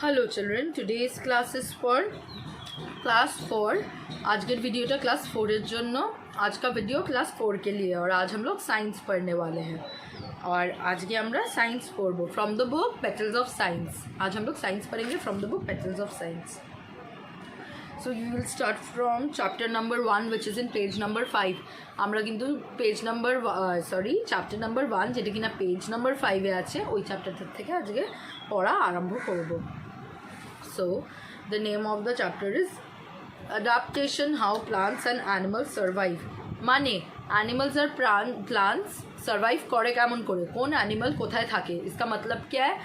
Hello children, today's class is for class 4। आज के वीडियोटा class 4 এর জন্য। आज का वीडियो क्लास 4 के लिए और आज हम लोग साइंस पढ़ने वाले हैं और आज के हमरा साइंस पढ़बो from the book petals of science. आज हम लोग साइंस पढ़ेंगे from the book petals of science. So you will start from chapter number 1 which is in page number 5। আমরা কিন্তু পেজ নাম্বার চ্যাপ্টার নাম্বার 1 যেটা কিনা পেজ নাম্বার 5 এ আছে ওই চ্যাপ্টারটা থেকে আজকে পড়া আরম্ভ করব। So the name of the chapter is adaptation, how plants and animals survive। माने animals और plants survive करे केमन करे, कौन animal कोথায় থাকে, इसका मतलब क्या है,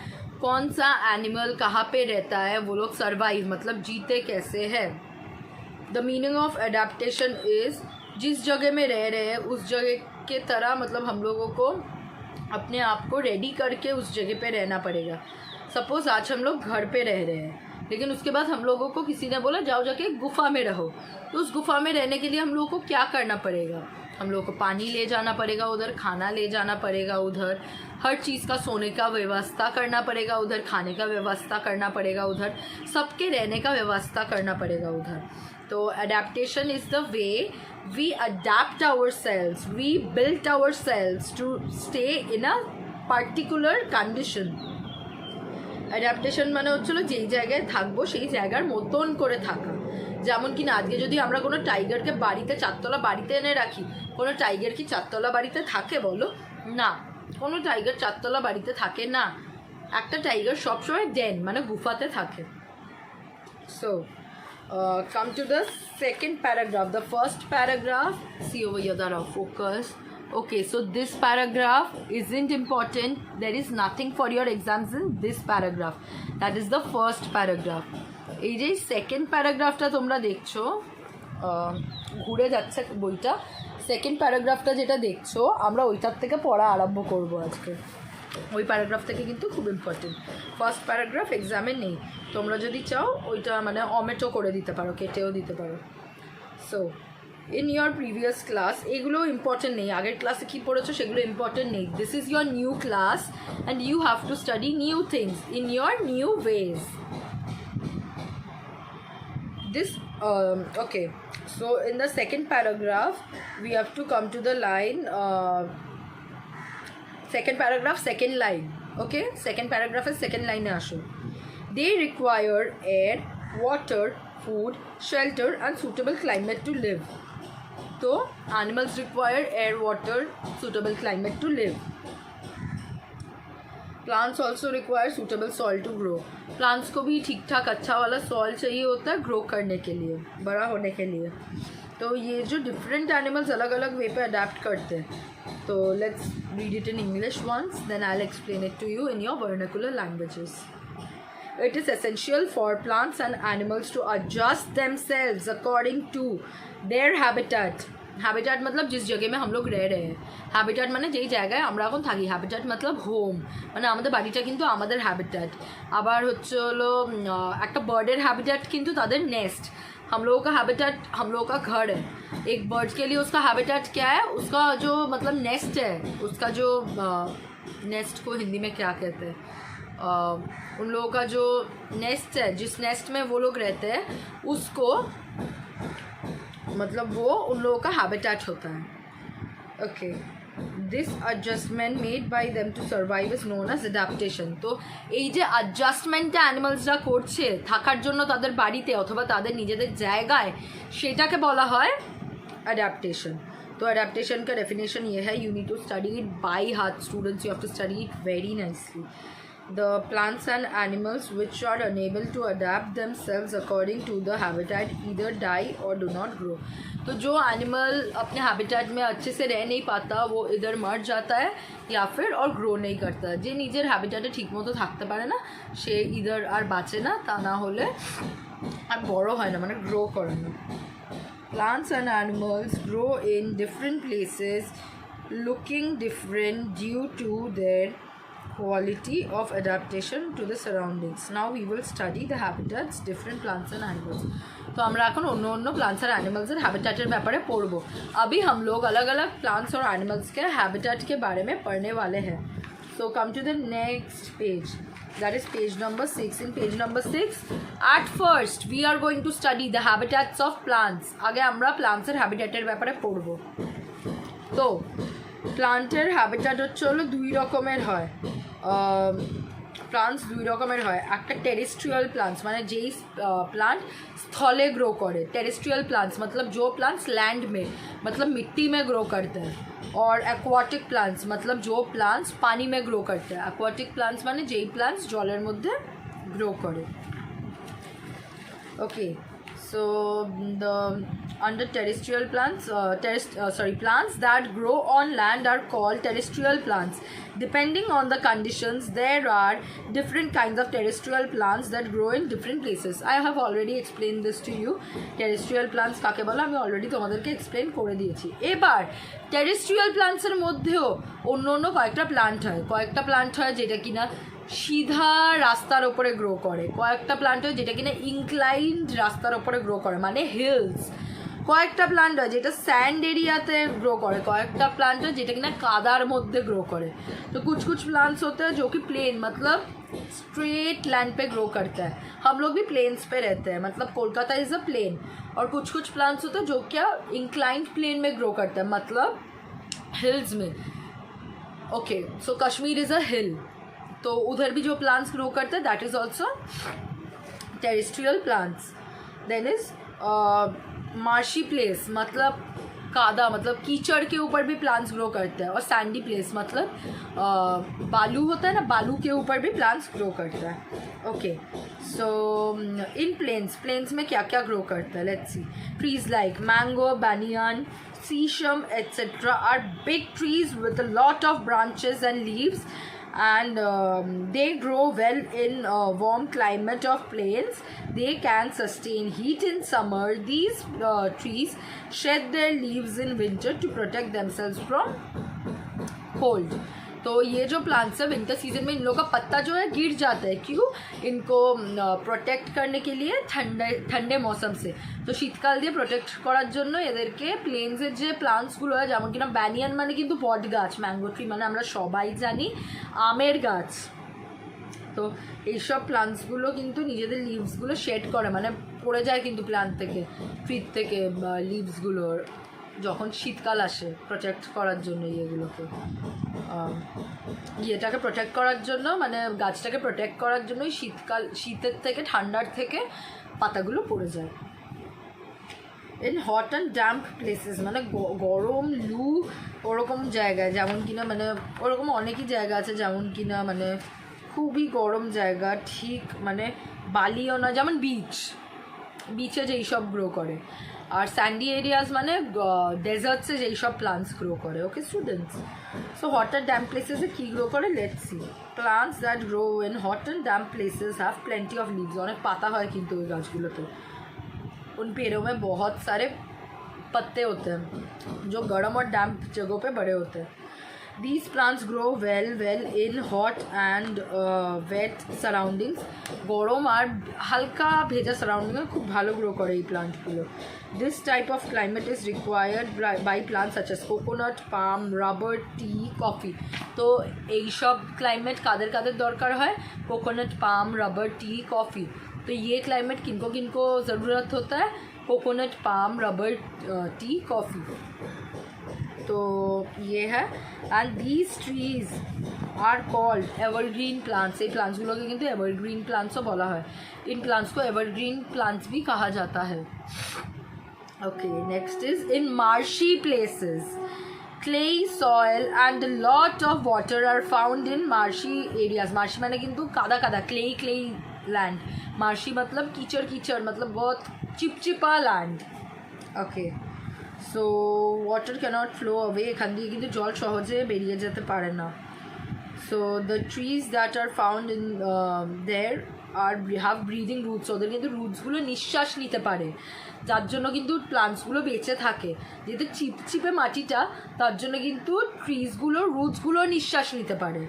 कौन सा animal कहाँ पे रहता है, वो लोग survive मतलब जीते कैसे है। The meaning of adaptation is जिस जगह में रह रहे हैं उस जगह के तरह मतलब हम लोगों को अपने आप को रेडी करके उस जगह पे रहना पड़ेगा। सपोज़ आज हम लोग घर पे रह रहे हैं लेकिन उसके बाद हम लोगों को किसी ने बोला जाओ जाके गुफा में रहो, तो उस गुफा में रहने के लिए हम लोगों को क्या करना पड़ेगा, हम लोगों को पानी ले जाना पड़ेगा उधर, खाना ले जाना पड़ेगा उधर, हर चीज़ का सोने का व्यवस्था करना पड़ेगा उधर, खाने का व्यवस्था करना पड़ेगा उधर, सबके रहने का व्यवस्था करना पड़ेगा उधर। तो adaptation is the way we adapt our cells, we built our cells to stay in a particular condition. Adaptation মানে হচ্ছিল যেই জায়গায় থাকবো সেই জায়গার মতন করে থাকা। যেমন কি না আজকে যদি আমরা কোনো টাইগারকে বাড়িতে চারতলা বাড়িতে এনে রাখি, কোনো টাইগার কি চারতলা বাড়িতে থাকে বলো? না, কোনো টাইগার চারতলা বাড়িতে থাকে না। একটা টাইগার সবসময় ডেন মানে গুফাতে থাকে। So come to the second paragraph, the first paragraph, see over here, দাঁড়াও focus. Okay, so this paragraph isn't important, there is nothing for your exams in this paragraph, that is the first paragraph। এই যে second প্যারাগ্রাফটা তোমরা দেখছো, ঘুরে যাচ্ছে বইটা, second প্যারাগ্রাফটা যেটা দেখছো আমরা ওইটার থেকে পড়া আরম্ভ করব আজকে। ওই প্যারাগ্রাফ থেকে কিন্তু খুব ইম্পর্টেন্ট। ফার্স্ট প্যারাগ্রাফ এক্সামে নেই, তোমরা যদি চাও ওইটা মানে অমেটো করে দিতে পারো, কেটেও দিতে পারো। So in your previous class এগুলো ইম্পর্টেন্ট নেই, আগের ক্লাসে কী পড়েছো সেগুলো ইম্পর্টেন্ট নেই। This is your new class and you have to study new things in your new ways. This okay, so in the second paragraph we have to come to the line, second paragraph second line, okay, second paragraph is second line e asho, they require air, water, food, shelter and suitable climate to live। तो animals require air, water, suitable climate to live। plants also require suitable soil to grow। plants को भी ठीक ठाक अच्छा वाला soil चाहिए होता है ग्रो करने के लिए, बड़ा होने के लिए। तो ये जो different animals अलग अलग वे पे अडेप्ट करते हैं, तो let's read it in English once, then I'll explain it to you in your vernacular languages। It is essential for plants and animals to adjust themselves according to their habitat। Habitat मतलब जिस जगह में हम लोग रह रहे हैं, habitat মানে যেই জায়গায় আমরা এখন থাকি, হ্যাবিটাট मतलब হোম, মানে আমাদের বাড়িটা কিন্তু আমাদের হ্যাবিটাট। আবার হচ্ছে হলো একটা বার্ডের হ্যাবিটাট কিন্তু তাদের नेस्ट, हम लोगों का हैबिटेट हम लोगों का घर है। एक बर्ड के लिए उसका हैबिटेट क्या है, उसका जो मतलब नेस्ट है, उसका जो नेस्ट को हिंदी में क्या कहते हैं, उन लोगों का जो नेस्ट है, जिस नेस्ट में वो लोग रहते हैं उसको मतलब वो उन लोगों का हैबिटेट होता है। Okay, this adjustment made by them to survive is known as adaptation. तो এই যে অ্যাডজাস্টমেন্টটা অ্যানিমালসরা করছে থাকার জন্য তাদের বাড়িতে অথবা তাদের নিজেদের জায়গায়, সেটাকে বলা হয় অ্যাডাপ্টেশন। तो अडेप्टेशन का डेफिनेशन ये है, you need to study it by heart students, you have to study it very nicely. The plants and animals which are unable to adapt themselves according to the habitat either die or do not grow। तो जो animal अपने habitat में अच्छे से रह नहीं पाता वो इधर मर जाता है या फिर और ग्रो नहीं करता। যে নিজের হ্যাবিটেটে ঠিকমতো থাকতে পারে না সে ইদার আর বাঁচে না, তা না হলে আর বড় হয় না, মানে গ্রো করে না। Plants and animals grow in different places looking different due to their quality of adaptation to the surroundings। Now we will study the habitats different plants and animals। तो আমরা এখন অন্য অন্য প্লান্টস আর অ্যানিমালসের हैबिटेटर ব্যাপারে পড়ব। अभी हम लोग अलग अलग प्लांट्स और एनिमल्स के हैबिटेट के बारे में पढ़ने वाले हैं। So come to the next page। that is page number 6. In page number 6, at first we are going to study the habitats of plants. আগে আমরা plants এর habitat এর ব্যাপারে পড়ব। তো প্লান্টের হ্যাবিটেট হচ্ছে হলো দুই রকমের হয়। প্লান্টস দুই রকমের হয়, একটা টেরেস্ট্রিয়াল प्लांट्स মানে যেই प्लांट স্থলে ग्रो करे। टेरेस्ट्रियल प्लांट्स मतलब जो प्लांट्स लैंड में मतलब मिट्टी में ग्रो करते हैं, और एक्वाटिक प्लांट्स मतलब जो प्लांट्स पानी में ग्रो करते हैं। एक्वाटिक प्लांट्स माने যেই प्लांट्स জলের মধ্যে গ্রো করে। Okay, so the under terrestrial plants plants that grow on land are called terrestrial plants. Depending on the conditions, there are different kinds of terrestrial plants that grow in different places. I have already explained this to you. Terrestrial plants কাকে বলে আমি already তোমাদেরকে explain করে দিয়েছি। এবার terrestrial plants এর মধ্যেও অন্য কয়েকটা প্লান্ট হয় যেটা কিনা সিধা রাস্তার ওপরে গ্রো করে, কয়েকটা প্লান্ট হয় যেটা কিনা ইনক্লাইন্ড রাস্তার ওপরে গ্রো করে মানে হিলস, কয়েকটা প্লান্ট হয় যেটা স্যান্ড এরিয়াতে গ্रो করে, কয়েকটা प्लांट है যেটা কিনা কাদার মধ্যে ग्रो करे। तो कुछ प्लांट्स होते हैं जो कि प्लेन मतलब स्ट्रेट लैंड पे ग्रो करता है। हम लोग भी प्लेन्स पे रहते हैं, मतलब कोलकाता इज़ अ प्लेन। और कुछ प्लांट्स होते हैं जो क्या इंक्लाइंड प्लेन में ग्रो करता है मतलब हिल्स में। Okay, so Kashmir is a hill, तो उधर भी जो प्लांट्स ग्रो करते हैं that is also terrestrial plants. Then is marshy place मतलब कादा मतलब कीचड़ के ऊपर भी प्लांट्स ग्रो करते हैं, और सैंडी प्लेस मतलब बालू होता है ना, बालू के ऊपर भी प्लांट्स ग्रो करता है। ओके, सो इन प्लेन्स में क्या क्या ग्रो करता है, let's see. Trees like mango, banyan, sesame etc. are big trees with a lot of branches and leaves, and they grow well in warm climate of plains. They can sustain heat in summer. These trees shed their leaves in winter to protect themselves from cold. तो ये जो plants है winter season में इन लोगों का पत्ता जो है गिर जाता है, क्यों? इनको प्रोटेक्ट करने के लिए ठंडे मौसम से। तो শীতকাল দিয়ে প্রোটেক্ট করার জন্য এদেরকে প্লেন্সের যে প্লান্টসগুলো হয় যেমন কিনা ব্যানিয়ান মানে কিন্তু বট গাছ, ম্যাঙ্গো ট্রি মানে আমরা সবাই জানি আমের গাছ। তো এইসব প্লান্টসগুলো কিন্তু নিজেদের লিভসগুলো শেড করে মানে পড়ে যায় কিন্তু প্লান্ট থেকে, ট্রি থেকে লিভসগুলোর যখন শীতকাল আসে প্রোটেক্ট করার জন্য ইয়েগুলোকে ইয়েটাকে প্রোটেক্ট করার জন্য মানে গাছটাকে প্রোটেক্ট করার জন্যই শীতের থেকে ঠান্ডার থেকে পাতাগুলো পড়ে যায়। In hot and damp places মানে গরম লু ওরকম জায়গায়, যেমন কিনা মানে ওরকম অনেকই জায়গা আছে যেমন কিনা মানে খুবই গরম জায়গা, ঠিক মানে বালিও না, যেমন বিচে যেই সব গ্রো করে। আর স্যান্ডি এরিয়াজ মানে ডেজার্টসে যেই সব প্লান্টস গ্রো করে। Okay students, so hot and damp প্লেসেসে কী গ্রো করে, let's see. Plants that grow in hot and damp places have plenty of leaves. অনেক পাতা হয় কিন্তু ওই গাছগুলোতে, उन पेड़ों में बहुत सारे पत्ते होते हैं जो गर्म और डैम्प जगहों पे बड़े होते हैं। These plants grow well in hot and wet surroundings. গরম আর হালকা ভেজা সারাউন্ডিংয়ে খুব ভালো গ্রো করে এই প্লান্টগুলো। This type of climate is required by plants such as coconut, palm, rubber, tea, coffee. तो এই সব क्लाइमेट কাদের দরকার হয়, coconut, palm, rubber, tea, coffee. तो ये क्लाइमेट किनको ज़रूरत होता है, coconut, palm, rubber, tea, coffee. तो ये है। And these trees are called evergreen plants. ये प्लांट्सगुलो के किन्तु एवरग्रीन प्लांट्सও বলা হয়। इन प्लांट्स को एवरग्रीन प्लांट्स भी कहा जाता है। Okay, next is in marshy places clay soil and a lot of water are found in marshy areas. Marshy माने किन्तु कादा clay land। मार्शी मतलब कीचड़ मतलब बहुत चिपचिपा land. Okay, so water cannot flow away, एखान दिए किन्तु जल सहजे बेरिये जेते पारे ना। So the trees that are found in there have breathing roots। ওদের কিন্তু রুটসগুলো নিঃশ্বাস নিতে পারে, যার জন্য কিন্তু প্লান্টসগুলো বেঁচে থাকে। যেহেতু চিপচিপে মাটিটা, তার জন্য কিন্তু ট্রিজগুলোর রুটসগুলো নিঃশ্বাস নিতে পারে।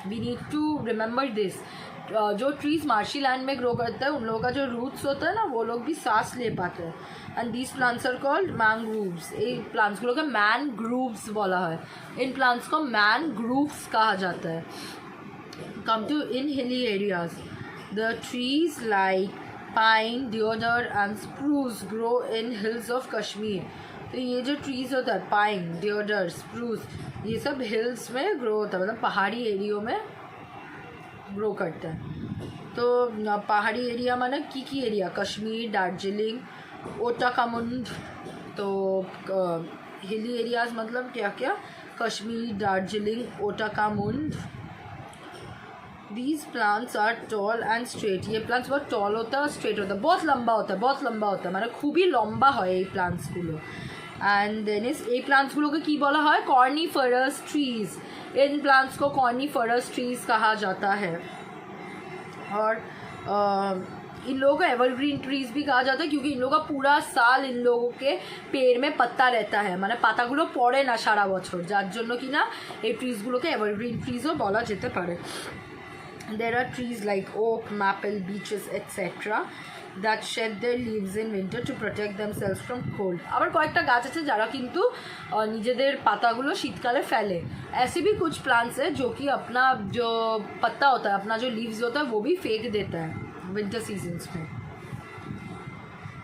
We need to remember this. जो ट्रीज मार्शी लैंड में ग्रो करता है उन लोगों का जो रूट्स होता है ना, वो लोग भी सांस ले पाते हैं। And these plants are called mangroves. ये प्लांट्सগুলো के मैनग्रूव्स बोला है। इन प्लांट्स को मैनग्रूव्स कहा जाता है। come to in hilly areas, the trees like pine, deodar and spruce grow in hills of Kashmir. तो ये जो ट्रीज़ होता है पाइन, deodar, spruce, ये सब हिल्स में ग्रो होता है, मतलब पहाड़ी एरियो में ग्रो करता है। तो पहाड़ी एरिया माने की एरिया, कश्मीर, दार्जिलिंग, ओटाकामुंड। तो हिली एरियाज मतलब क्या क्या, Kashmir, Darjeeling, Ootacamund. These plants are tall and straight. ये प्लांट्स बहुत टॉल होता है और स्ट्रेट होता है, बहुत लंबा होता है, बहुत लंबा होता है, মানে খুবই লম্বা হয় এই প্লান্টসগুলো। অ্যান্ড দেন এই প্লান্টসগুলোকে কী বলা হয়, কর্নিফারাস ट्रीज। इन प्लांट्स को कॉर्निफरस ट्रीज कहा जाता है। और इन लोगों को एवरग्रीन ट्रीज भी कहा जाता है, क्योंकि इन लोगों का पूरा साल इन लोगों के पेड़ में पत्ता रहता है, মানে পাতাগুলো পড়ে না সারা বছর, যার জন্য কি না এই ট্রিজগুলোকে এভারগ্রিন ট্রিজও বলা যেতে পারে। There are trees like oak, maple, beeches, etc. that shed their leaves in winter to protect themselves from cold. আবার কয়েকটা গাছ আছে যারা কিন্তু নিজেদের পাতাগুলো শীতকালে ফেলে। ऐसे भी कुछ plants है जो कि अपना जो पत्ता होता है, अपना जो leaves होता है वो भी फेंक देता है winter seasons में।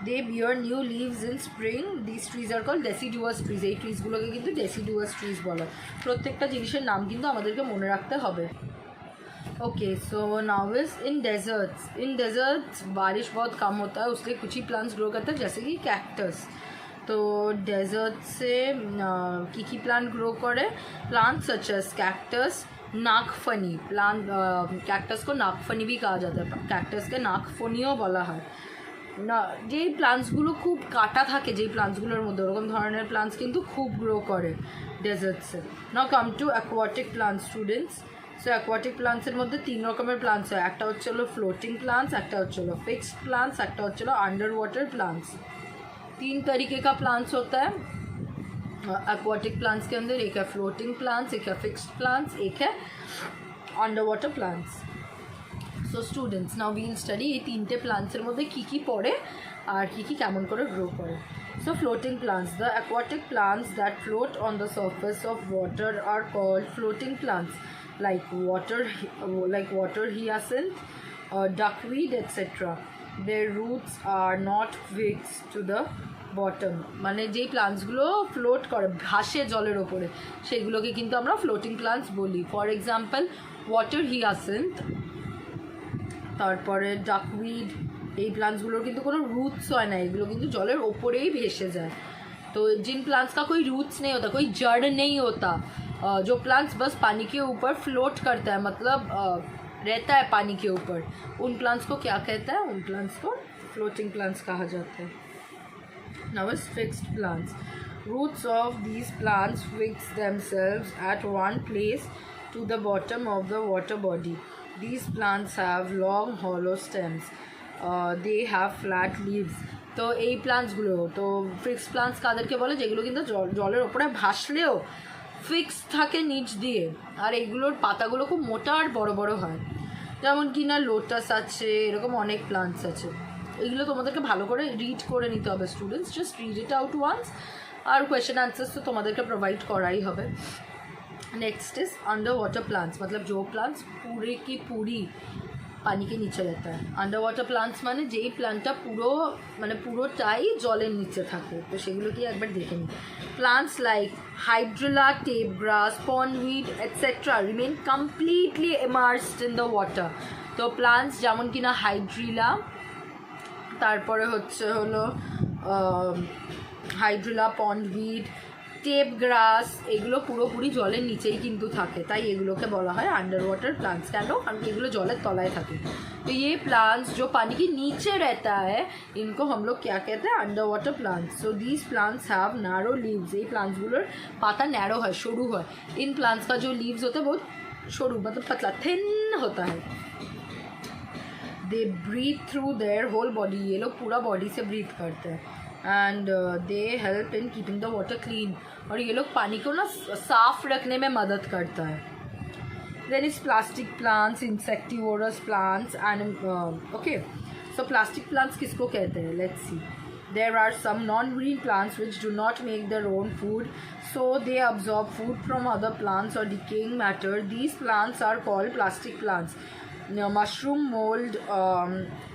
They bear new leaves in spring. These trees are called deciduous trees. এই ট্রিজগুলোকে কিন্তু deciduous trees বলা। প্রত্যেকটা জিনিসের নাম কিন্তু আমাদেরকে মনে রাখতে হবে। Okay, so now is in desserts. In desserts बारिश बहुत कम होता है, उसलिए कुछ ही प्लांट्स ग्रो करते हैं, जैसे कि कैक्टस। तो डेजर्ट से की प्लांट ग्रो करे, प्लांट सच एज कैक्टस, नागफनी प्लांट। कैक्टस को नागफनी भी कहा जाता है, कैक्टस के नागफनिও বলা হয় না। যেই প্লান্টসগুলো খুব কাটা থাকে, যেই প্লান্টসগুলোর মধ্যে ওরকম ধরনের প্লান্টস কিন্তু খুব গ্রো করে ডেজার্টসে। Now come to aquatic plants students. So aquatic প্লান্টসের মধ্যে 3 রকমের প্লান্টস হয়, একটা হচ্ছে হলো ফ্লোটিং প্লান্টস, একটা হচ্ছে হলো फिक्स्ड प्लांट्स, একটা হচ্ছে হলো अंडर वाटर प्लांट्स। 3 तरीके का प्लांट्स होता है एक्वाटिक प्लांट्स के अंदर। एक है फ्लोटिंग प्लांट्स, एक है फिक्स्ड प्लांट्स, एक है under water plants. So students now we will study এই 3টে প্লান্টসের মধ্যে কী পড়ে আর কী কেমন করে গ্রো করে। So floating plants, the aquatic plants that float on the surface of water are called floating plants, like water hyacinth, duckweed, etc. Their roots are not fixed to the bottom. মানে যেই প্লান্টসগুলো float করে, ভাসে জলের ওপরে, সেগুলোকে কিন্তু আমরা floating plants বলি। ফর এক্সাম্পল ওয়াটার হিয়াসিন্থ, তারপরে ডাকউইড। এই প্लांट्सগুলোর কিন্তু কোনো रूट्स হয় না, এগুলো কিন্তু জলের ওপরেই ভেসে যায়। तो जिन प्लांट्स का कोई रूट्स नहीं होता, कोई जड़ नहीं होता, जो प्लांट्स बस पानी के ऊपर फ्लोट करता है, मतलब रहता है पानी के ऊपर, उन प्लांट्स को क्या कहता है, उन प्लांट्स को फ्लोटिंग प्लांट्स कहा जाता है। Now is fixed plants. Roots of these plants fix themselves at one place to the bottom of the water body. These plants have long hollow stems. They have flat leaves. তো এই প্লান্টসগুলো তো fixed plants কাদেরকে বলে, যেগুলো কিন্তু জলের ওপরে ভাসলেও fix থাকে নিচ দিয়ে, আর এইগুলোর পাতাগুলো খুব মোটা আর বড় বড় হয়। যেমন কি না লোটাস আছে, এরকম অনেক প্লান্টস আছে। এগুলো তোমাদেরকে ভালো করে রিড করে নিতে হবে students, just read it out once. আর কোয়েশ্চেন आंसर्स तो তোমাদেরকে प्रोवाइड করাই হবে। Next is under water plants, मतलब जो प्लांट्स पूरे की पूरी पानी के नीचे रहता है। अंडर वाटर प्लांट्स माने যেই প্লান্টটা পুরোটাই জলের নিচে থাকে, তো সেগুলো কি একবার দেখে নিই। Plants like hydrilla, tape grass, pondweed etcetera remain completely immersed in the water. তো প্লান্টস যেমন কিনা হাইড্রিলা, তারপরে হচ্ছে হলো হাইড্রিলা, পন্ডউইড, টেপ গ্রাস, এগুলো পুরোপুরি জলের নিচেই কিন্তু থাকে, তাই এগুলোকে বলা হয় अंडर वाटर प्लांट्स। কেন? কারণ এগুলো জলের তলায় থাকে। तो ये प्लांट्स जो पानी के नीचे रहता है, इनको हम लोग क्या कहते हैं, under water plants. So these plants have narrow leaves. ये प्लांट्सগুলোর पाता नैरो है, সরু হয়। इन प्लांट्स का जो लीव्स होता है बहुत সরু, मतलब पतला, थिन होता है। They breathe through their whole body. ये लोग पूरा बॉडी से ब्रीथ करते हैं। And they help in keeping the water clean. और ये लोग पानी को ना साफ रखने में मदद करता है। Then is plastic plants, insectivorous plants and okay. So plastic plants किसको कहते हैं, let's see. There are some non-green plants which do not make their own food, so they absorb food from other plants or decaying matter. These plants are called plastic plants. Now, mushroom, mold,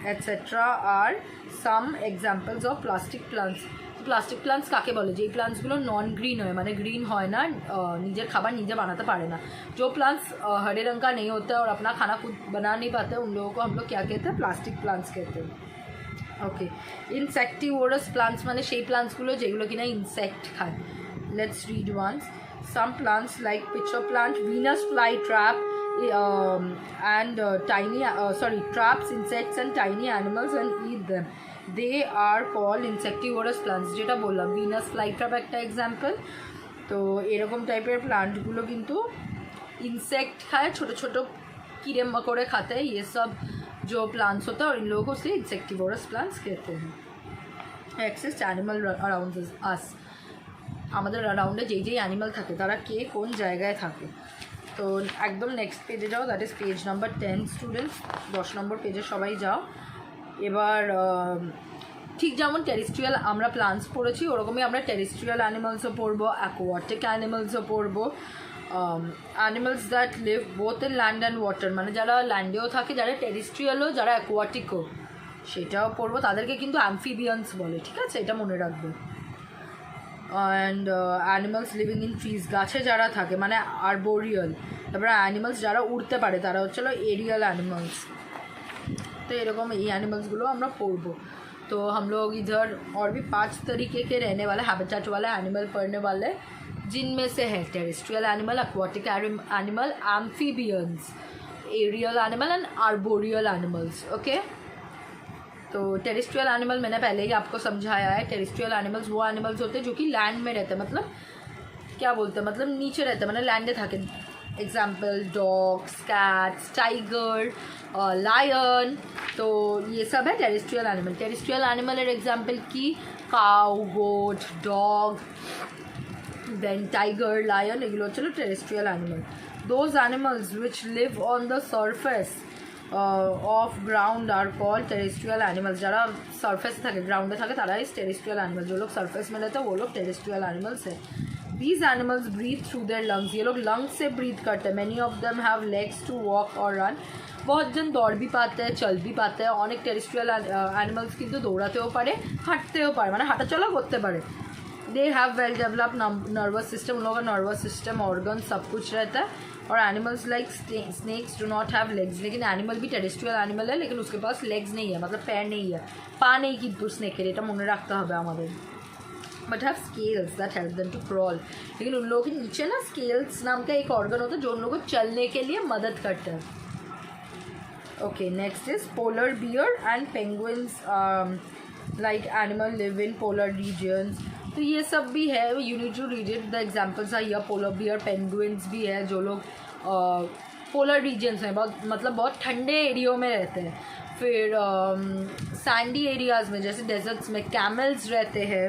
etc. are some examples of plastic plants. Plastic plants কাকে বলে? যেই প্লান্টসগুলো নন green হয়, মানে green হয় না, নিজের খাবার নিজে बनाते पारे ना. जो प्लांट्स हरे रंग का नहीं होता और अपना खाना खुद बना नहीं पाते, उन लोगों को हम लोग क्या कहते हैं? प्लास्टिक प्लांट्स कहते हैं. ओके. ইনসেক্টিভোরাস প্লান্টস মানে সেই প্লান্টসগুলো যেগুলো কিনা ইনসেক্ট খায়. Let's read once. Some plants like pitcher plant, Venus fly trap and traps insects and tiny animals and eat them. They are called insectivorous plants. যেটা বললাম ভিনাস ফ্লাই ট্র্যাপ একটা example. তো এরকম টাইপের প্লান্টগুলো কিন্তু इंसेक्ट खाए, छोटे छोटे कीड़े मकोड़े खाते हैं. ये सब जो प्लांट्स होता है और इन लोगों को से इंसेक्टिवोरस प्लांट्स कहते हैं. एक्सिस्ट एनिमल अराउंड आस. আমাদের অ্যারাউন্ডে যেই যেই অ্যানিমাল থাকে তারা কে কোন জায়গায় থাকে. তো একদম নেক্সট পেজে যাও, that is page number 10 students. 10 নম্বর পেজে সবাই যাও. এবার ঠিক যেমন টেরিস্ট্রিয়াল আমরা প্লান্টস পড়েছি, ওরকমই আমরা টেরিস্ট্রিয়াল অ্যানিমালসও পড়বো, অ্যাকোয়াটিক অ্যানিমালসও পড়বো. Animals that leave both in land and water, মানে যারা ল্যান্ডেও থাকে, যারা টেরিস্ট্রিয়ালও, যারা অ্যাকোয়াটিকও, সেটাও পড়বো. তাদেরকে কিন্তু অ্যামফিবিয়ান্স বলে, ঠিক আছে? এটা মনে রাখবে. And animals living in trees, গাছে যারা থাকে মানে আরবোরিয়াল. তারপরে অ্যানিমালস যারা উড়তে পারে তারা হচ্ছিল एरियल एनिमल्स. तो एरकम ये एनिमल्सগুলো আমরা पढ़ब. तो हम लोग इधर और भी 5 तरीके के रहने वाले हैबिटेट वाले एनिमल पढ़ने वाले, जिनमें से है terrestrial animal, aquatic animal, amphibians, aerial animal and arboreal animals. Okay. तो टेरेस्ट्रियल एनिमल मैंने पहले ही आपको समझाया है. टेरेस्ट्रियल एनिमल्स वो एनिमल्स होते हैं जो कि लैंड में रहते हैं, मतलब क्या बोलते हैं, मतलब नीचे रहते हैं, मतलब लैंडे থাকে. Example dogs, cats, tiger, lion. तो ये सब है terrestrial animal. Terrestrial animal example की cow, goat, dog, then tiger, lion, এগুলো হচ্ছে terrestrial animal. Those animals which live on the surface of ground are called terrestrial animals. যারা সারফেসে থাকে, গ্রাউন্ডে থাকে, তারাই টেরেস্ট্রিয়াল एनिमल्स. जो लोग सरफेस में रहते हैं वो लोग टेरेस्ट्रियल एनिमल्स है. These animals breathe through their lungs. ये लोग लंग्स से ब्रीथ करते हैं. Many of them have legs to walk or run. बहुत जन दौड़ भी पाते हैं, चल भी पाते हैं. অনেক টেরেস্ট্রিয়াল অ্যানিমালস কিন্তু দৌড়াতেও পারে, হাঁটতেও পারে, মানে হাঁটাচলা করতে পারে. They have well developed nervous system. उन लोगों का नर्वस सिस्टम, ऑर्गन सब कुछ रहता है. और animals like snakes do not have legs. लेकिन एनिमल भी टेरेस्ट्रियल एनिमल है, लेकिन उसके पास लेग्स नहीं है, मतलब पैर नहीं है, पा नहीं কিন্তু স্নেকের, এটা মনে রাখতে হবে আমাদের. But have scales that help them to crawl. लेकिन उन लोगों के नीचे ना स्केल्स नाम का एक ऑर्गन होता है जो उन लोगों को चलने के लिए मदद करता है. Okay. Next is polar bear and penguins. Like animal live in polar regions. तो ये सब भी है. You need to read it. The examples are here. Polar bear, penguins भी है जो लोग पोलर रीजन्स में, बहुत मतलब बहुत ठंडे एरियो में रहते हैं. फिर सैंडी एरियाज़ में जैसे डेजर्ट्स में कैमल्स रहते हैं.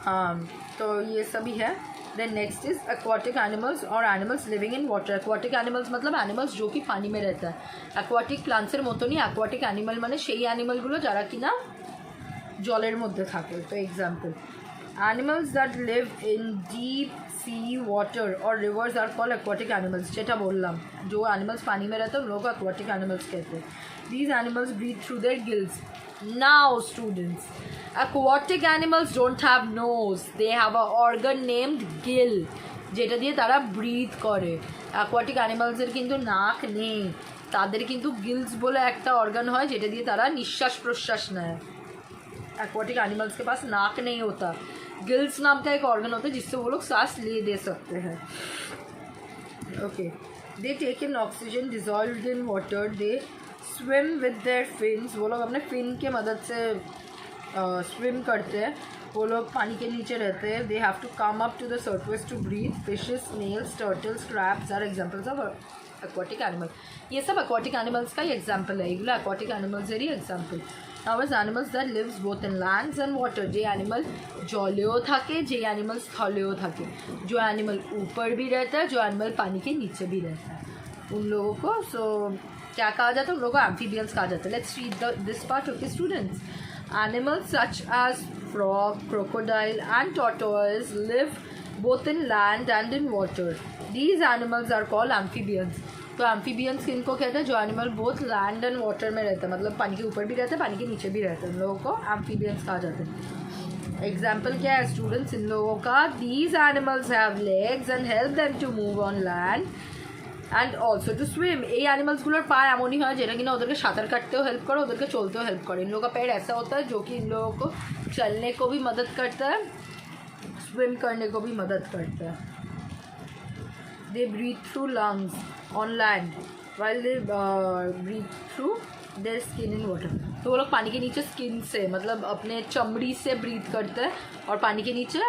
हाँ, तो ये सभी है. Then next is aquatic animals और animals living in water. Aquatic animals मतलब एनिमल्स जो कि पानी में रहता है. एक्वाटिक प्लांट्सের মতনই एक्वाटिक एनिमल মানে সেই অ্যানিমালগুলো যারা কিনা জলের মধ্যে থাকে. তো example animals that live in deep sea water और rivers are called aquatic animals. যেটা বললাম, जो एनिमल्स पानी में रहते हैं उन लोगों को एक्वाटिक एनिमल्स कहते हैं. These animals breathe through their gills. Now students, aquatic animals don't have nose, they have a organ named gill, যেটা দিয়ে তারা ব্রিথ করে. অ্যাকোয়াটিক অ্যানিমালসের কিন্তু নাক নেই, তাদের কিন্তু গিলস বলে একটা অর্গান হয় যেটা দিয়ে তারা নিঃশ্বাস প্রশ্বাস নেয়. एक्वाटिक एनिमल्स के पास नाक नहीं होता. गिल्स नाम का एक ऑर्गन होता है जिससे वो लोग सांस ले दे सकते हैं. Okay. They take in oxygen dissolved in water. They swim with their fins. वो लोग अपने फिन के मदद से स्विम करते हैं. वो लोग पानी के नीचे रहते हैं. They have to come up to the surface to breathe. Fishes, snails, turtles, crabs are examples of aquatic animal. ये सब एक्वाटिक एनिमल्स का ही एग्जाम्पल है. एगुलो एक्वाटिक एनिमल्स ही example. Now is animals that lives both in lands and water. जे animal जलेও থাকে, যে एनिमल স্থলেও থাকে. जो एनिमल ऊपर भी रहता है, जो एनिमल पानी के नीचे भी रहता है, उन लोगों को सो क्या कहा जाता है? उन लोगों को एम्फीबियंस कहा जाता है. Let's read this part. Okay students, Animals such as frog, crocodile and tortoise live both in land and in water. These animals are called amphibians. तो एम्फीबियंस किनको कहते हैं? जो animal both land and water में रहते हैं, मतलब पानी के ऊपर भी रहते हैं, पानी के नीचे भी रहते हैं, उन लोगों को एम्फीबियंस कहा जाता है. एग्जाम्पल क्या है स्टूडेंट्स इन लोगों का? These animals have legs and help them to move on land and also to swim. এই অ্যানিমালসগুলোর পা এমনই হয় যেটা কিনা ওদেরকে সাঁতার কাটতেও হেল্প করে, ওদেরকে চলতেও হেল্প করে. इन लोगों का पैर ऐसा होता है जो कि इन लोगों को चलने को भी मदद करता है, स्विम करने को भी मदद करता है. They breathe through lungs on land while they breathe through their skin in water. तो वो लोग पानी के नीचे स्किन से, मतलब अपने चमड़ी से ब्रीथ करते हैं, और पानी के नीचे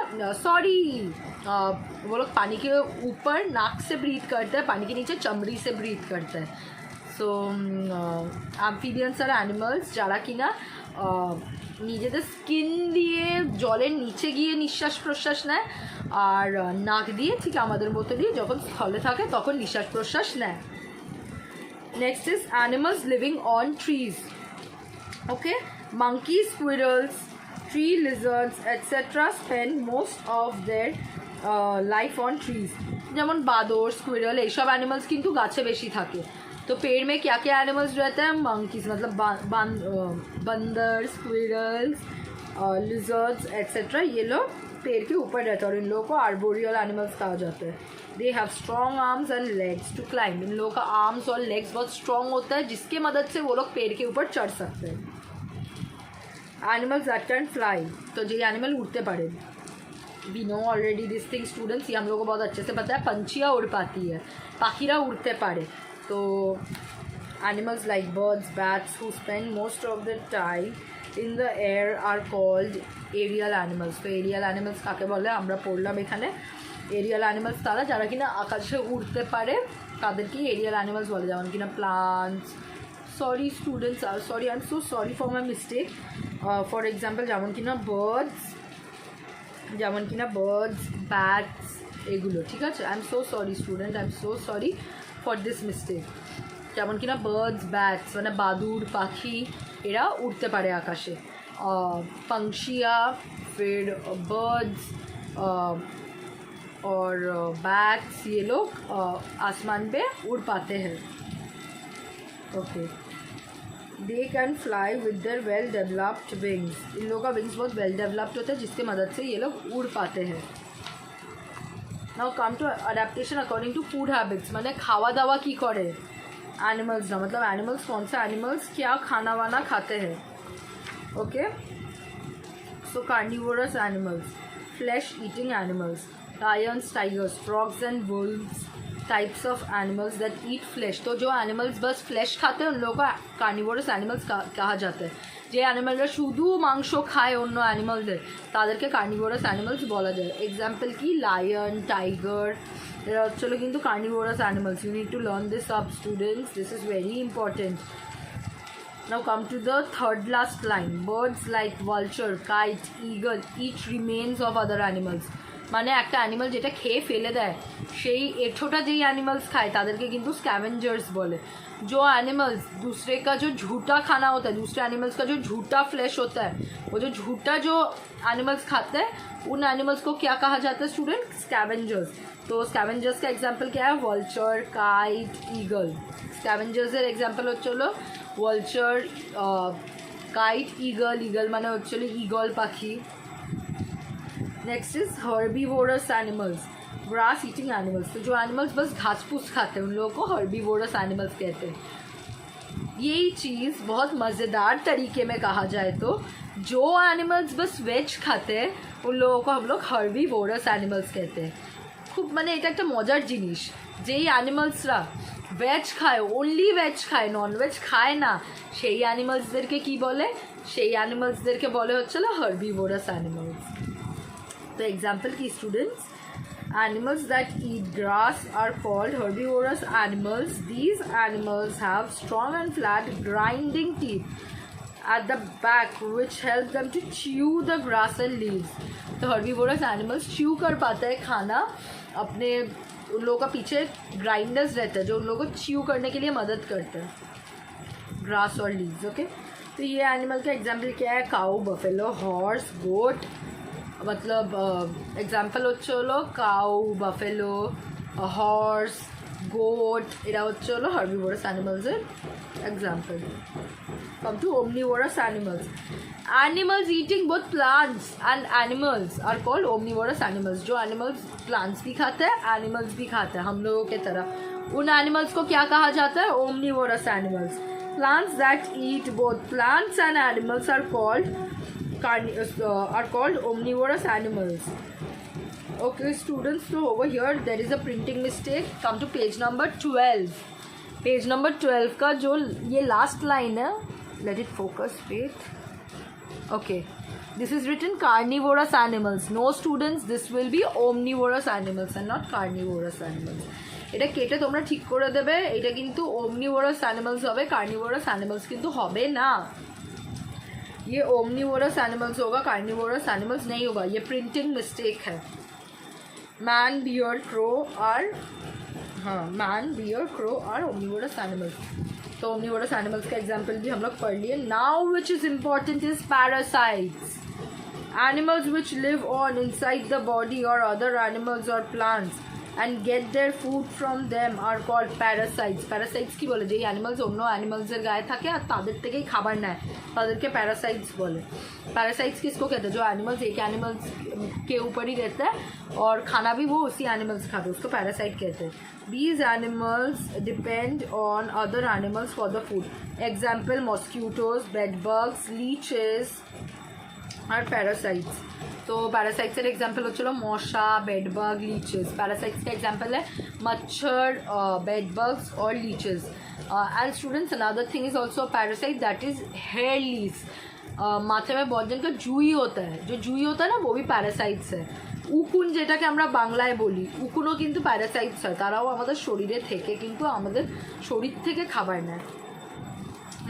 वो लोग पानी के ऊपर नाक से ब्रीथ करते हैं, पानी के नीचे चमड़ी से ब्रीथ करते हैं. सो অ্যাম্ফিবিয়ানস আর অ্যানিমালস যারা কিনা নিজেদের স্কিন দিয়ে জলের নিচে গিয়ে নিঃশ্বাস প্রশ্বাস নেয়, আর নাক দিয়ে ঠিক আমাদের মতো দিয়ে যখন স্থলে থাকে তখন নিঃশ্বাস প্রশ্বাস নেয়. Next is animals living on trees. Okay, monkeys, squirrels, tree lizards, etc. spend most of their life on trees. যেমন বাদর, স্কুইরল, এইসব অ্যানিমালস কিন্তু গাছে বেশি থাকে. तो पेड़ में क्या क्या एनिमल्स रहते हैं? मंकीज मतलब बंदर, स्क्विरल्स, लिजर्ड्स एट्सेट्रा, ये लोग पेड़ के ऊपर रहते हैं और इन लोगों को आर्बोरियल एनिमल्स कहा जाता है. They have strong arms and legs to climb. इन लोगों का आर्म्स और लेग्स बहुत स्ट्रॉन्ग होता है जिसके मदद से वो लोग पेड़ के ऊपर चढ़ सकते हैं. Animals that can fly. तो जो एनिमल उड़ते पड़े, we know already this thing students, ये हम लोगों को बहुत अच्छे से पता है. पंछियाँ उड़ पाती है, पाखिरा उड़ते पड़े. तो animals like birds, bats who spend most of the time in the air are called aerial animals. तो एरियल एनिमल्स काके बोले আমরা পড়লাম এখানে. এরিয়াল অ্যানিমালস তারা যারা কিনা আকাশে উড়তে পারে তাদেরকেই এরিয়াল অ্যানিমালস বলে. যেমন কিনা plants, sorry students, sorry I am so sorry for my mistake. For example যেমন কিনা বার্ডস, ব্যাটস, এগুলো ঠিক আছে. I am so sorry student, I am so sorry for this mistake. যেমন কিনা বার্ডস, ব্যাটস মানে বাদুড় পাখি, এরা উড়তে পারে আকাশে. पंक्षिया, फिर बर्ड्स और बैट्स, ये लोग आसमान पे उड़ पाते हैं. Okay, they can fly with their well developed wings. इन लोगों का विंग्स बहुत वेल डेवलप्ड होता है जिसकी मदद से ये लोग उड़ पाते हैं. Now come to adaptation according to food habits. मैंने खावा दावा की करे एनिमल्स ना, मतलब एनिमल्स कौन सा एनिमल्स क्या खाना वाना खाते हैं. Okay, so carnivorous animals, flesh eating animals, Lions, tigers, frogs and Wolves, types of animals that eat flash. तो जो एनिमल्स बस फ्लैश खाते हैं उन लोगों को कार्निवोरस एनिमल्स कहा जाता है. যে অ্যানিমালরা শুধু মাংস খায় অন্য অ্যানিমালদের তাদেরকে কার্নিভোরাস অ্যানিমালস বলা যায়. এক্সাম্পল কি? লায়ন, টাইগার, এরা হচ্ছিল কিন্তু carnivorous animals. You need to learn this up students, this is very important. Now come to the third last line. Birds like vulture, kite, eagle eat remains of other animals. মানে একটা animal যেটা খেয়ে ফেলে দেয় সেই এঁঠোটা যেই animals খায় তাদেরকে কিন্তু स्कैवेंजर्स बोले. जो एनिमल्स दूसरे का जो झूठा खाना होता है, दूसरे एनिमल्स का जो झूठा फ्लैश होता है, वो जो झूठा जो एनिमल्स खाते हैं उन एनिमल्स को क्या कहा जाता है स्टूडेंट? स्कैवेंजर्स. तो स्कैवेंजर्स का एग्जाम्पल क्या है? Vulture, kite, eagle. Scavengers example হচ্ছিল वल्चर, काइट, ईगल. ईगल মানে হচ্ছিল ঈগল পাখি. Next is herbivorous animals, grass eating animals. तो जो एनिमल्स बस घास फूस खाते हैं उन लोगों को हर्बीवोरस एनिमल्स कहते हैं. यही चीज़ बहुत मज़ेदार तरीके में कहा जाए तो जो एनिमल्स बस वेज खाते हैं उन लोगों को हम लोग हर्बीवोरस एनिमल्स कहते हैं. खूब মানে এটা একটা মজার জিনিস, যেই অ্যানিমালসরা ভেজ খায়, অনলি ভেজ খায়, নন ভেজ খায় না, সেই অ্যানিমালসদেরকে কি বলে? সেই অ্যানিমালসদেরকে বলে হচ্ছিল হার্বিভোরাস অ্যানিমালস. तो एग्जाम्पल की students, animals that eat grass are called herbivorous animals. These animals have strong and flat grinding teeth at the back which help them to chew the grass and leaves. तो herbivorous animals chew कर पाते हैं खाना अपने, उन लोगों का पीछे ग्राइंडर्स रहते हैं जो उन लोगों को chew करने के लिए मदद करते हैं, ग्रास और लीव्स. ओके, तो तो ये एनिमल का एग्जाम्पल क्या है, काउ, बफेलो, हॉर्स, गोट, मतलब एग्जाम्पल হচ্ছে হলো কাউ, বাফেলো, হর্স, গোট, এরা হচ্ছে হলো হার্বিভোরাস অ্যানিমালসের example. Come to omnivorous animals. Animals eating both plants and animals are called omnivorous animals. जो animals plants भी खाते हैं, animals भी खाते हैं हम लोगों के तरह, उन animals को क्या कहा जाता है, omnivorous animals. Plants that eat both plants and animals are called omnivorous animals. Okay students, so over here there is a printing mistake. Come to page number 12. Page number 12 का जो ये लास्ट लाइन है, let it focus, wait, okay, this is written carnivorous animals. No students, this will be omnivorous animals and not carnivorous animals. এটা কেটে তোমরা ঠিক করে দেবে, এটা কিন্তু ওমনিভোরাস অ্যানিমালস হবে, कार्निवोरस एनिमल्स কিন্তু হবে না. ये ओमनिवोरस एनिमल्स होगा, कार्निवोरस एनिमल्स नहीं होगा. ये प्रिंटिंग मिस्टेक है. मैन, बियर, क्रो आर, हाँ, man, bear, crow are omnivorous animals. तो ओमनिवोरस एनिमल्स का एग्जाम्पल भी हम लोग पढ़ लिए. Now which is important is parasites. Animals which live on inside the body और अदर एनिमल्स और plants and get their food from them are called parasites. Parasites কি বলে, যেই অ্যানিমালস অন্য অ্যানিমালসের গায়ে থাকে আর তাদের থেকেই খাবার নেয়, তাদেরকে প্যারাসাইটস বলে. पैरासाइट्स किसको कहते हैं, जो एनिमल्स एक एनिमल्स के ऊपर ही रहता है और खाना भी वो उसी एनिमल्स खाते हैं, उसको पैरासाइट कहते हैं. These animals depend on other animals for the food. Example, mosquitoes, bedbugs, leeches are parasites. तो पैरासाइट्सের एग्जाम्पल হচ্ছিল মশা, বেডবাগ, লিচেস. पैरासाइट्स का एग्जाम्पल है मच्छर, बेडबग्स और leches. And students, another thing is also parasite, that is here lease. माथे में बहुत जन का जुई होता है, जो जुई होता है ना वो भी पैरासाइट्स है. উকুন যেটাকে আমরা বাংলায় বলি, উকুনও কিন্তু প্যারাসাইটস হয়, তারাও আমাদের শরীরে থেকে কিন্তু আমাদের শরীর থেকে খাবার নেয়.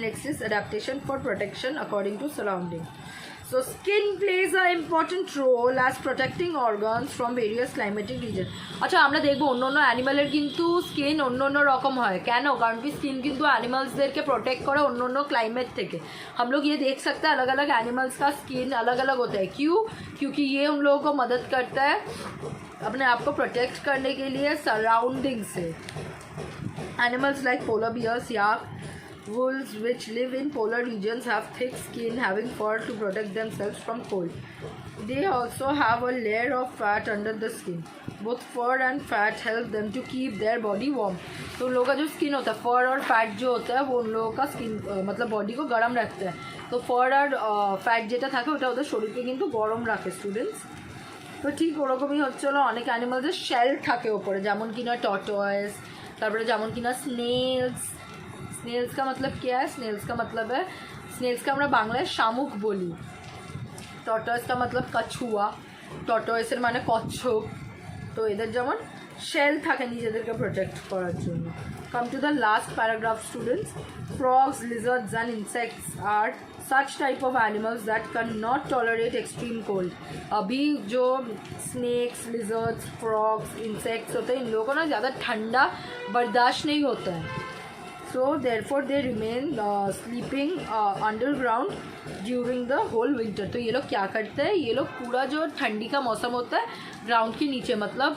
Next is adaptation for protection according to surrounding. So skin plays an important role as protecting organs from various climatic region. अच्छा, আমরা দেখবো অন্য অন্য অ্যানিমালের কিন্তু স্কিন অন্য অন্য রকম হয়. কেন? কারণ কি স্কিন কিন্তু এনিমালসদেরকে প্রোটেক্ট করে অন্য অন্য क्लाइमेट থেকে. हम लोग ये देख सकते हैं अलग अलग एनिमल्स का स्किन अलग अलग होता है. क्यों? क्योंकि ये उन लोगों को मदद करता है अपने आप को प्रोटेक्ट करने के लिए सराउंडिंग से. Animals like polar bears, yak, wolves which live in polar regions have thick skin having fur to protect themselves from cold. They also have a layer of fat under the skin. Both fur and fat help them to keep their body warm. तो उन लोगों का जो skin होता है, फर और fat जो होता है वो उन लोगों का स्किन मतलब बॉडी को गर्म रखता है. तो फर और फैट যেটা থাকে ওটা ওদের শরীরকে কিন্তু গরম রাখে স্টুডেন্টস. তো ঠিক ওরকমই হচ্ছে হলো অনেক অ্যানিমালসের শেল থাকে ওপরে, যেমন কিনা টর্টয়েস, তারপরে যেমন কিনা স্নেলস. স্নেলস का मतलब क्या है? स्नेल्स का मतलब है, स्नेल्स का আমরা বাংলায় শামুক বলি. টর্টয়েস का मतलब কছুয়া, টর্টয়েসের মানে কচ্ছপ. তো এদের যেমন শেল থাকে নিজেদেরকে প্রোটেক্ট করার জন্য. Come to the last paragraph students. Frogs, lizards and insects আর such type of animals that cannot tolerate extreme cold. अभी जो स्नेक्स, लिजर्ड्स, फ्रॉग्स, इंसेक्ट्स होते हैं इन लोगों को ना ज़्यादा ठंडा बर्दाश्त नहीं होता है. So therefore they remain sleeping underground during the whole winter. तो ये लोग क्या करते हैं, ये लोग पूरा जो ठंडी का मौसम होता है ग्राउंड के नीचे मतलब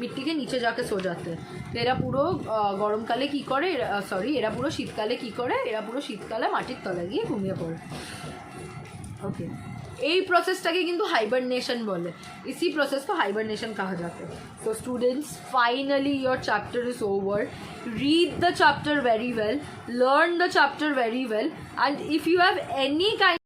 मिट्टी के नीचे जाके सो जाते हैं. तो এরা পুরো গরমকালে কী করে, এরা পুরো শীতকালে কী করে, এরা পুরো শীতকালে মাটির তলায় গিয়ে ঘুমিয়ে পড়ে. ওকে, এই প্রসেসটাকে কিন্তু হাইবারনেশন বলে. इसी प्रोसेस को हाइबरनेशन कहा जाता है. So students, finally your chapter is over. Read the chapter very well, learn the chapter very well, and if you have any kind